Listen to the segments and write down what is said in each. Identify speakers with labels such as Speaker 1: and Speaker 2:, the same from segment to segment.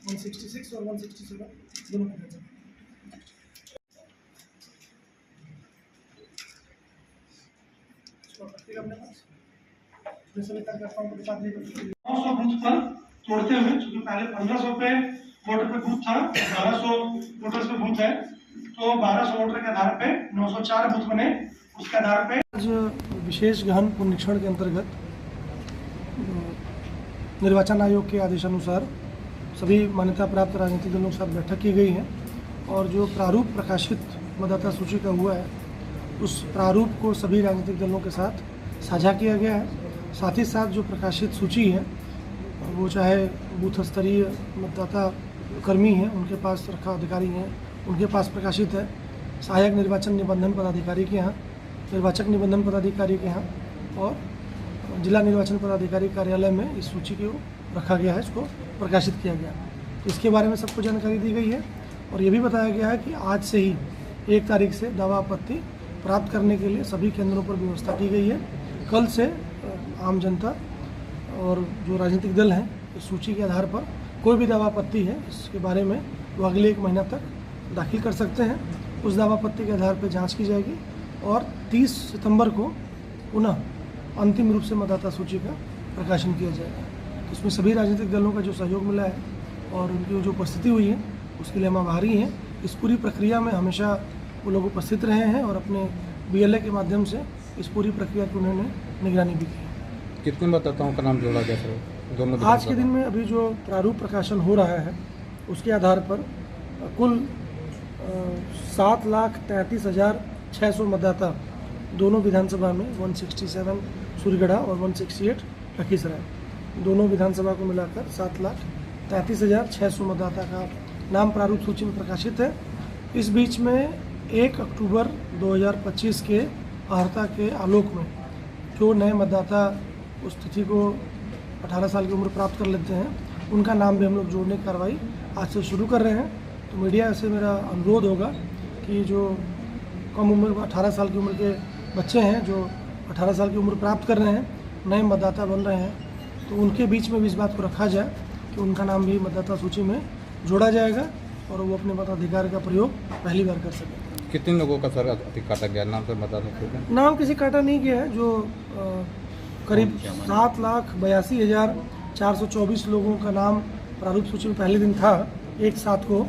Speaker 1: 166 और 167 दोनों को भेजा। अपने पास मैं सभी कार्यकर्ताओं को बता देगा 900 बूथ पर तोड़ते हुए, क्योंकि पहले 1500 पे वोटर पे बूथ था, 1200 वोटर्स पे बूथ है, तो 1200 वोटर के आधार पे 904 बूथ बने। उसके आधार पे आज विशेष गहन पुनरीक्षण के अंतर्गत निर्वाचन आयोग के आदेशानुसार सभी मान्यता प्राप्त राजनीतिक दलों के साथ बैठक की गई है और जो प्रारूप प्रकाशित मतदाता सूची का हुआ है उस प्रारूप को सभी राजनीतिक दलों के साथ साझा किया गया है। साथ ही साथ जो प्रकाशित सूची है वो चाहे बूथ स्तरीय मतदाता कर्मी हैं, उनके पास रखा अधिकारी हैं, उनके पास प्रकाशित है, सहायक निर्वाचन निबंधन पदाधिकारी के यहाँ, निर्वाचक निबंधन पदाधिकारी के यहाँ और जिला निर्वाचन पदाधिकारी कार्यालय में इस सूची को रखा गया है, इसको प्रकाशित किया गया। तो इसके बारे में सबको जानकारी दी गई है और ये भी बताया गया है कि आज से ही 1 तारीख से दावा आपत्ति प्राप्त करने के लिए सभी केंद्रों पर व्यवस्था की गई है। कल से आम जनता और जो राजनीतिक दल हैं इस सूची के आधार पर कोई भी दावा आपत्ति है इसके बारे में वो अगले 1 महीना तक दाखिल कर सकते हैं। उस दावा आपत्ति के आधार पर जांच की जाएगी और 30 सितंबर को पुनः अंतिम रूप से मतदाता सूची का प्रकाशन किया जाएगा। तो इसमें सभी राजनीतिक दलों का जो सहयोग मिला है और उनकी जो उपस्थिति हुई है उसके लिए हम आभारी हैं। इस पूरी प्रक्रिया में हमेशा वो लोग उपस्थित रहे हैं और अपने BLA के माध्यम से इस पूरी प्रक्रिया की उन्होंने निगरानी भी की है।
Speaker 2: कितने मतदाताओं का नाम जोड़ा गया सर दोनों?
Speaker 1: आज के दिन में अभी जो प्रारूप प्रकाशन हो रहा है उसके आधार पर कुल 7,33,600 मतदाता दोनों विधानसभा में 167 सूर्यगढ़ा और 168 लखीसराय दोनों विधानसभा को मिलाकर 7,33,600 मतदाता का नाम प्रारूप सूची में प्रकाशित है। इस बीच में 1 अक्टूबर 2025 के अर्हता के आलोक में जो नए मतदाता उस तिथि को 18 साल की उम्र प्राप्त कर लेते हैं उनका नाम भी हम लोग जोड़ने की कार्रवाई आज से शुरू कर रहे हैं। तो मीडिया से मेरा अनुरोध होगा कि जो कम उम्र 18 साल की उम्र के बच्चे हैं जो 18 साल की उम्र प्राप्त कर रहे हैं, नए मतदाता बन रहे हैं, तो उनके बीच में भी इस बात को रखा जाए कि उनका नाम भी मतदाता सूची में जोड़ा जाएगा और वो अपने मताधिकार का प्रयोग पहली बार कर सकें।
Speaker 2: कितने लोगों का सर अधिक काटा गया नाम सर बता सकते हैं?
Speaker 1: नाम किसी काटा नहीं गया है। जो करीब 7,82,424 लोगों का नाम प्रारूप सूची में पहले दिन था 1/7 को,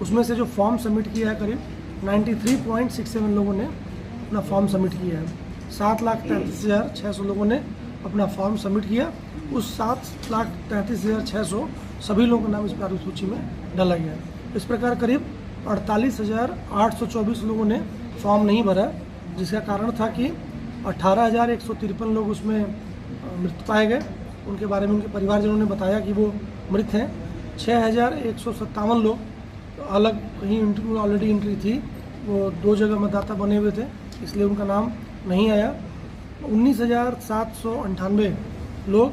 Speaker 1: उसमें से जो फॉर्म सबमिट किया है करीब 93.67 लोगों ने अपना फॉर्म सबमिट किया है। 7,33,600 लोगों ने अपना फॉर्म सबमिट किया। उस 7,33,600 सभी लोगों का नाम इस प्रारूप सूची में डाला गया है। इस प्रकार करीब 48,824 लोगों ने फॉर्म नहीं भरा, जिसका कारण था कि 18,153 लोग उसमें मृत पाए गए। उनके बारे में उनके परिवारजनों ने बताया कि वो मृत हैं। 6,157 लोग अलग कहीं इंटरव्यू ऑलरेडी एंट्री थी, वो 2 जगह मतदाता बने हुए थे, इसलिए उनका नाम नहीं आया। 19,798 लोग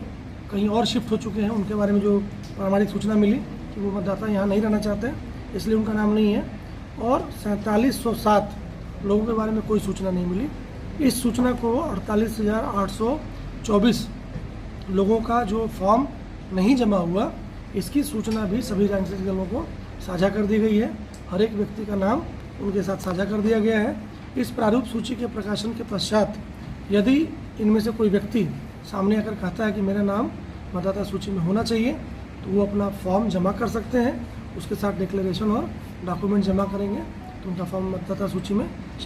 Speaker 1: कहीं और शिफ्ट हो चुके हैं, उनके बारे में जो प्रामाणिक सूचना मिली कि वो मतदाता यहाँ नहीं रहना चाहते हैं, इसलिए उनका नाम नहीं है। और 4707 लोगों के बारे में कोई सूचना नहीं मिली। इस सूचना को 48,824 लोगों का जो फॉर्म नहीं जमा हुआ, इसकी सूचना भी सभी राजनीतिक दलों को साझा कर दी गई है। हर एक व्यक्ति का नाम उनके साथ साझा कर दिया गया है। इस प्रारूप सूची के प्रकाशन के पश्चात यदि इनमें से कोई व्यक्ति सामने आकर कहता है कि मेरा नाम मतदाता सूची में होना चाहिए, तो वो अपना फॉर्म जमा कर सकते हैं। उसके साथ डिक्लेरेशन और डॉक्यूमेंट जमा करेंगे तो उनका फॉर्म मतदाता सूची में